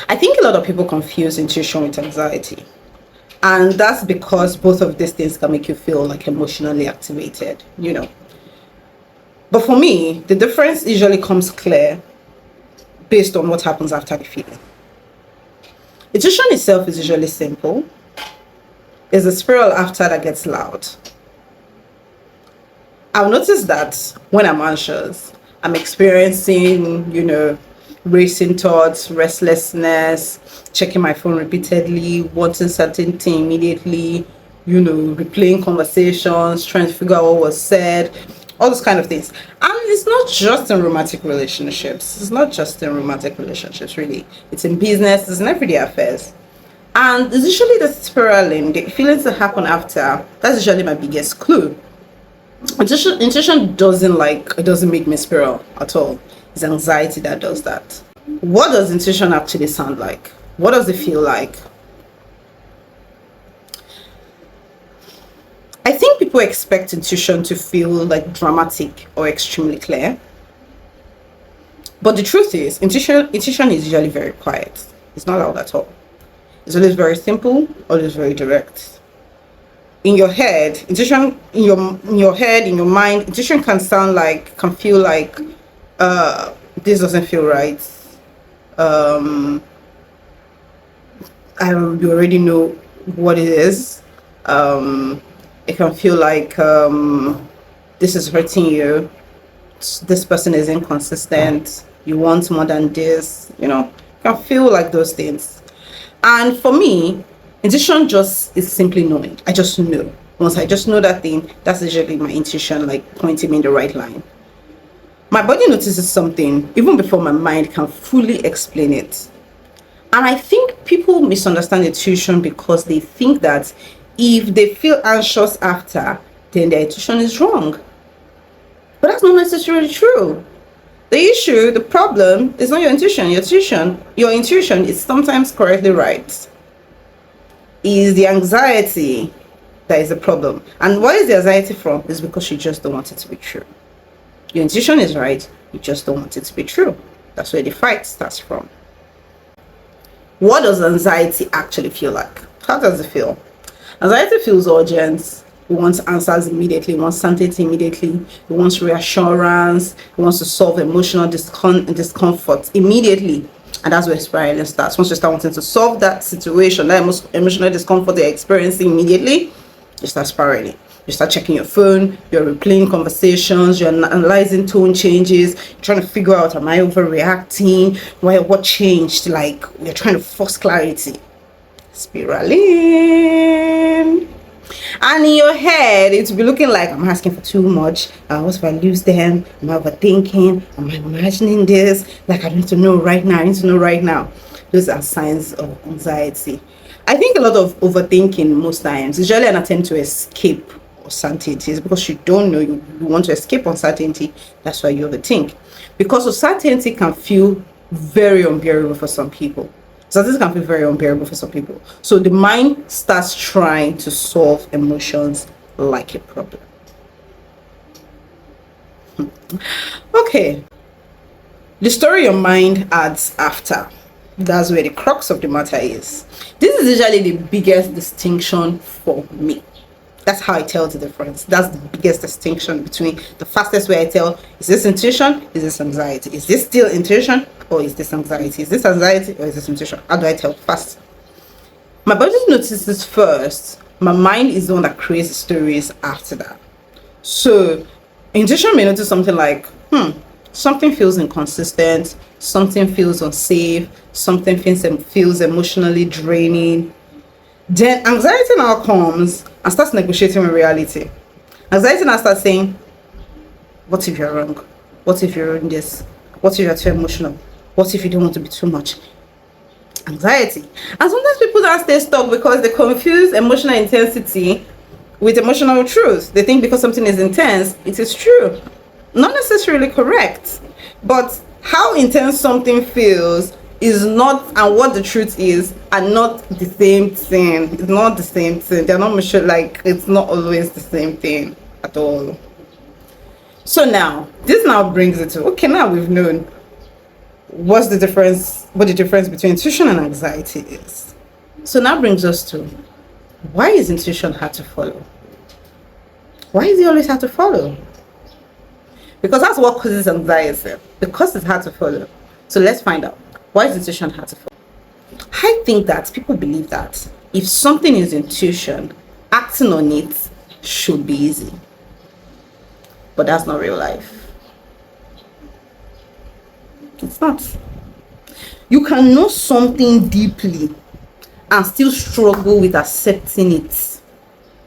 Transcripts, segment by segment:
I think a lot of people confuse intuition with anxiety. And that's because both of these things can make you feel like emotionally activated. But for me, the difference usually comes clear based on what happens after the feeling. Intuition itself is usually simple. It's the spiral after that gets loud. I've noticed that when I'm anxious, I'm experiencing, racing thoughts, restlessness, checking my phone repeatedly, wanting certain thing immediately, replaying conversations, trying to figure out what was said, all those kind of things. And it's not just in romantic relationships. It's not just in romantic relationships, really. It's in business, it's in everyday affairs. And it's usually the spiraling, the feelings that happen after, that's usually my biggest clue. Intuition doesn't make me spiral at all. It's anxiety that does that. What does intuition actually sound like? What does it feel like? I think people expect intuition to feel like dramatic or extremely clear. But the truth is, intuition is usually very quiet. It's not loud at all. It's always very simple, always very direct. In your head, intuition, in your head, in your mind, intuition can feel like, this doesn't feel right. You already know what it is. It can feel like, this is hurting you. This person is inconsistent. You want more than this. It can feel like those things. And for me, intuition just is simply knowing. I just know. Once I just know that thing, that's usually my intuition, like pointing me in the right line. My body notices something even before my mind can fully explain it. And I think people misunderstand intuition because they think that if they feel anxious after, then their intuition is wrong. But that's not necessarily true. The problem is not your intuition. Your intuition is sometimes correctly right. Is the anxiety that is the problem. And where is the anxiety from? Is because you just don't want it to be true. Your intuition is right, you just don't want it to be true. That's where the fight starts from. What does anxiety actually feel like? How does it feel? Anxiety feels urgent. It wants answers immediately. It wants certainty immediately. It wants reassurance. It wants to solve emotional discomfort immediately. And that's where spiraling starts. Once you start wanting to solve that situation, that emotional discomfort you're experiencing immediately, you start spiraling. You start checking your phone, you're replaying conversations, you're analyzing tone changes, you're trying to figure out, am I overreacting? What changed? Like, you're trying to force clarity. Spiraling. And in your head, it will be looking like, I'm asking for too much. What if I lose them? Am I overthinking? Am I imagining this? Like, I need to know right now. Those are signs of anxiety. I think a lot of overthinking most times is usually an attempt to escape uncertainty. It's because you don't know, you want to escape uncertainty. That's why you overthink. Because uncertainty can feel very unbearable for some people. So this can feel very unbearable for some people. So the mind starts trying to solve emotions like a problem. Okay. The story your mind adds after. That's where the crux of the matter is. This is usually the biggest distinction for me. That's how I tell the difference. That's the biggest distinction between the fastest way I tell, is this intuition? Is this anxiety? Is this still intuition? Or is this anxiety? Is this anxiety or is this intuition? How do I tell fast? My body notices first. My mind is the one that creates the stories after that. So intuition may notice something like, something feels inconsistent, something feels unsafe, something feels emotionally draining. Then anxiety now comes and starts negotiating with reality. Anxiety now starts saying, what if you're wrong? What if you're in this? What if you're too emotional? What if you don't want to be too much? Anxiety. And sometimes people don't stay stuck because they confuse emotional intensity with emotional truth. They think because something is intense, it is true. Not necessarily correct. But how intense something feels is not, and what the truth is, are not the same thing. It's not the same thing. They're not measured, like, it's not always the same thing at all. So now, this now brings it to, okay, now we've known what the difference between intuition and anxiety is. So now brings us to, why is intuition hard to follow? Why is it always hard to follow? Because that's what causes anxiety, because it's hard to follow. So let's find out, why is intuition hard to follow? I think that people believe that if something is intuition, acting on it should be easy. But that's not real life. It's not. You can know something deeply and still struggle with accepting it.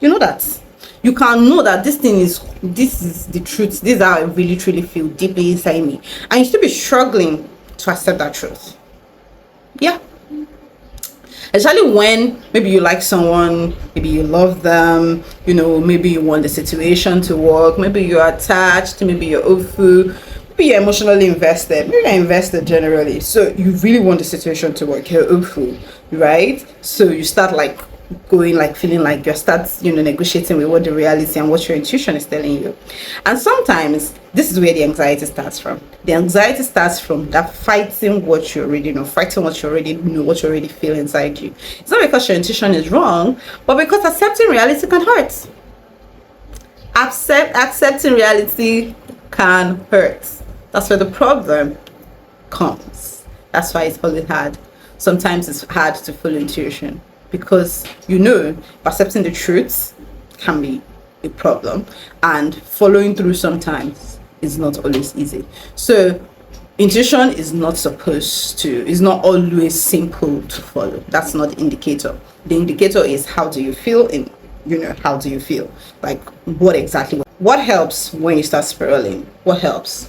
You know that. You can know that this is the truth. This is how I really truly feel deeply inside me. And you still be struggling to accept that truth. Yeah. Especially when maybe you like someone, maybe you love them, maybe you want the situation to work, maybe you're attached, maybe you're hopeful, maybe you're emotionally invested, maybe you're invested generally. So you really want the situation to work, you're hopeful, right? So you start feeling like you start negotiating with what the reality and what your intuition is telling you. And sometimes this is where the anxiety starts from. The anxiety starts from that fighting what you already know, fighting what you already know, what you already feel inside you. It's not because your intuition is wrong, but because accepting reality can hurt. Accepting reality can hurt. That's where the problem comes. That's why it's always hard. Sometimes it's hard to follow intuition, because accepting the truth can be a problem, and following through sometimes is not always easy. So intuition is not always simple to follow. That's not the indicator. The indicator is, how do you feel in how do you feel, like what helps when you start spiraling. What helps?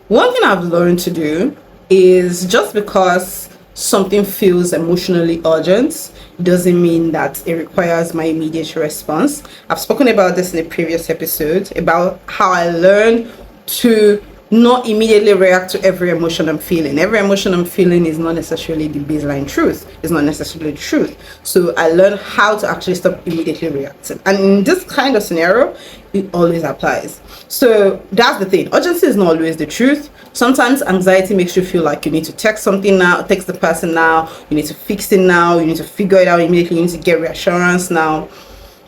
One thing I've learned to do is, just because something feels emotionally urgent doesn't mean that it requires my immediate response. I've spoken about this in a previous episode, about how I learned to not immediately react to every emotion I'm feeling. Every emotion I'm feeling is not necessarily the baseline truth. It's not necessarily the truth. So I learned how to actually stop immediately reacting. And in this kind of scenario, it always applies. So that's the thing. Urgency is not always the truth. Sometimes anxiety makes you feel like you need to text the person now, you need to fix it now, you need to figure it out immediately, you need to get reassurance now.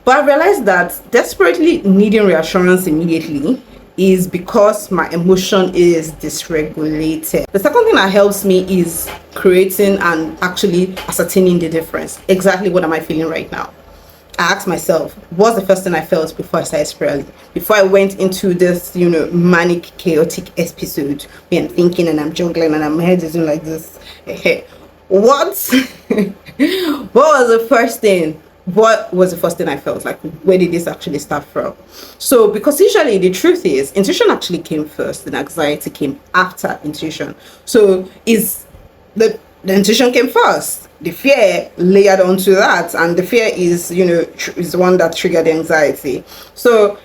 But I realized that desperately needing reassurance immediately is because my emotion is dysregulated. The second thing that helps me is creating and actually ascertaining the difference. Exactly what am I feeling right now? I asked myself, what's the first thing I felt before I started spiraling? Before I went into this, manic, chaotic episode where I'm thinking and I'm juggling and my head is doing like this. What? What was the first thing? What was the first thing I felt? Like, where did this actually start from? So, because usually the truth is, intuition actually came first, and anxiety came after intuition. So, the intuition came first, the fear layered onto that, and the fear is is the one that triggered the anxiety. So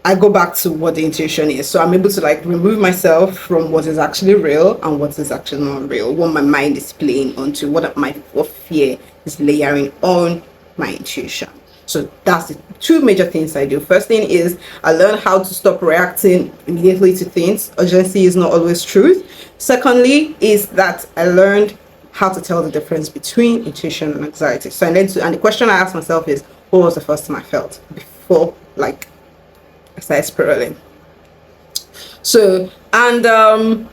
I go back to what the intuition is. So I'm able to remove myself from what is actually real and what is actually not real, what my mind is playing onto, what fear is layering on my intuition. So that's the two major things I do. First thing is, I learn how to stop reacting immediately to things. Urgency is not always truth. Secondly is that I learned how to tell the difference between intuition and anxiety. So and the question I ask myself is, what was the first time I felt before I started spiraling? So, and I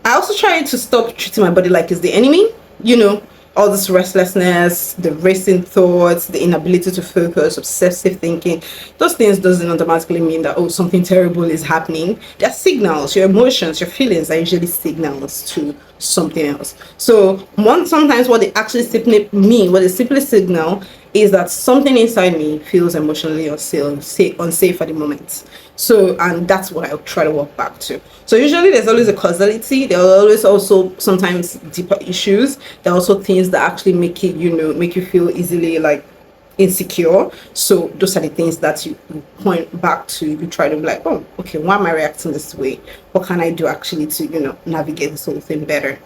also try to stop treating my body like it's the enemy. All this restlessness, the racing thoughts, the inability to focus, obsessive thinking, those things doesn't automatically mean that, something terrible is happening. They're signals. Your emotions, your feelings are usually signals to something else. So sometimes what they actually simply mean, what they simply signal, is that something inside me feels emotionally unsafe at the moment. So, and that's what I try to walk back to. So usually there's always a causality. There are always also sometimes deeper issues. There are also things that actually make you feel easily insecure. So those are the things that you point back to. You try to be like, oh, okay, why am I reacting this way? What can I do actually to navigate this whole thing better?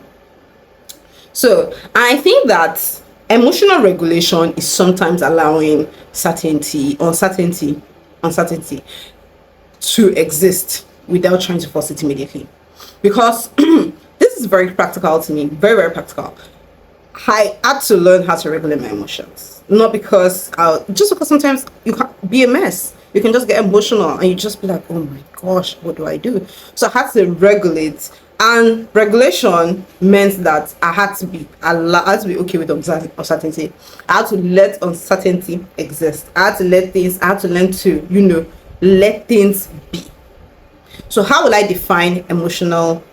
So I think that emotional regulation is sometimes allowing uncertainty to exist without trying to force it immediately. Because this is is very practical to me, very, very practical. I had to learn how to regulate my emotions. Not because, just because sometimes you can be a mess. You can just get emotional and you just be like, oh my gosh, what do I do? So I had to regulate. And regulation meant that I had to be okay with uncertainty. I had to let uncertainty exist. I had to learn to, let things be. So how will I define emotional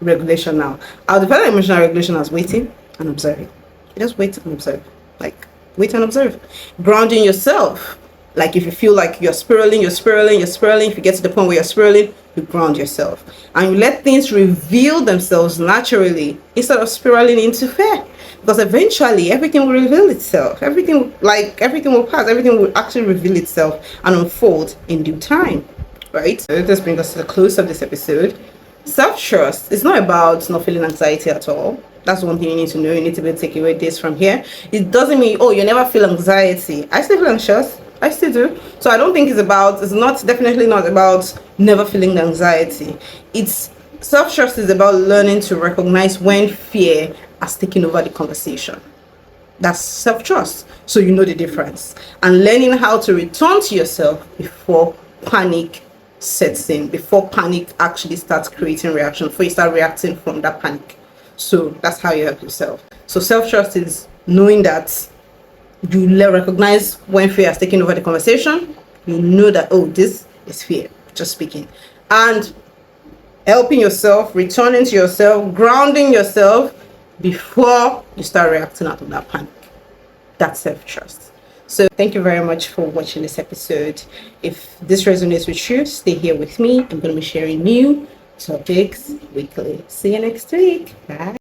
regulation now? I'll define emotional regulation as waiting and observing. You just wait and observe. Like, wait and observe. Grounding yourself. Like, if you feel like you're spiraling, if you get to the point where you're spiraling, you ground yourself. And you let things reveal themselves naturally instead of spiraling into fear. Because eventually, everything will reveal itself. Everything will pass. Everything will actually reveal itself and unfold in due time. Right? So this brings us to the close of this episode. Self-trust is not about not feeling anxiety at all. That's one thing you need to know. You need to be able to take away this from here. It doesn't mean, oh, you never feel anxiety. I still feel anxious. I still do. So I don't think definitely not about never feeling the anxiety. Self-trust is about learning to recognize when fear has taken over the conversation. That's self-trust. So you know the difference. And learning how to return to yourself before panic sets in, before panic actually starts creating reaction, before you start reacting from that panic. So that's how you help yourself. So self-trust is knowing that you recognize when fear has taken over the conversation. You know that, oh, this is fear just speaking. And helping yourself, returning to yourself, grounding yourself before you start reacting out of that panic. That's self-trust. So thank you very much for watching this episode. If this resonates with you, stay here with me. I'm going to be sharing new topics weekly. See you next week. Bye.